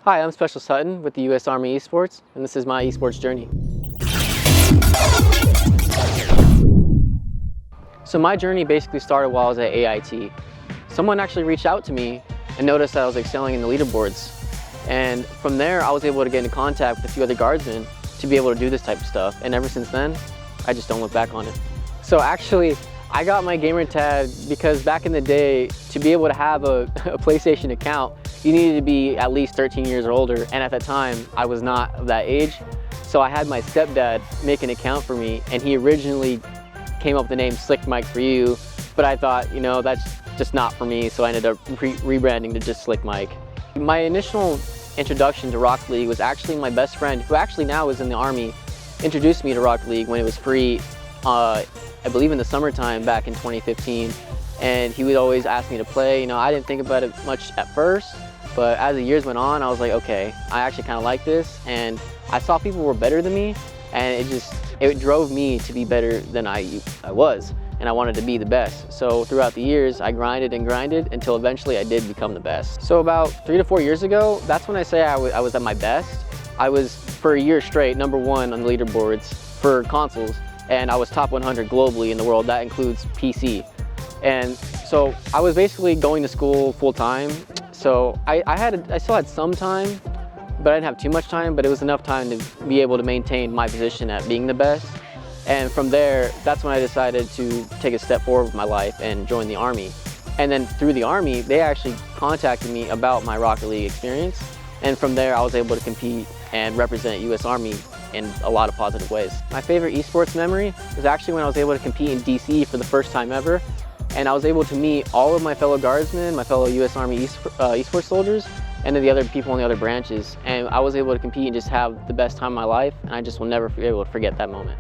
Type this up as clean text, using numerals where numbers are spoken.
Hi, I'm SPC Hutton with the U.S. Army Esports, and this is my esports journey. So my journey basically started while I was at AIT. Someone actually reached out to me and noticed that I was excelling in the leaderboards. And from there, I was able to get into contact with a few other guardsmen to be able to do this type of stuff. And ever since then, I just don't look back on it. So actually, I got my gamer tag because back in the day, to be able to have a PlayStation account, you needed to be at least 13 years or older, and at that time, I was not of that age. So I had my stepdad make an account for me, and he originally came up with the name Slick Mike for you, but I thought, you know, that's just not for me, so I ended up rebranding to just Slick Mike. My initial introduction to Rocket League was actually my best friend, who actually now is in the Army, introduced me to Rocket League when it was free, I believe in the summertime back in 2015, and he would always ask me to play. You know, I didn't think about it much at first, but as the years went on, I was like, okay, I actually kind of like this, and I saw people were better than me, and it drove me to be better than I was, and I wanted to be the best. So throughout the years, I grinded and grinded until eventually I did become the best. So about 3 to 4 years ago, that's when I say I was at my best. I was, for a year straight, #1 on the leaderboards for consoles, and I was top 100 globally in the world. That includes PC. And so I was basically going to school full time. So I still had some time, but I didn't have too much time, but it was enough time to be able to maintain my position at being the best. And from there, that's when I decided to take a step forward with my life and join the Army. And then through the Army, they actually contacted me about my Rocket League experience. And from there, I was able to compete and represent U.S. Army in a lot of positive ways. My favorite esports memory was actually when I was able to compete in DC for the first time ever. And I was able to meet all of my fellow guardsmen, my fellow U.S. Army esports soldiers, and then the other people in the other branches. And I was able to compete and just have the best time of my life, and I just will never be able to forget that moment.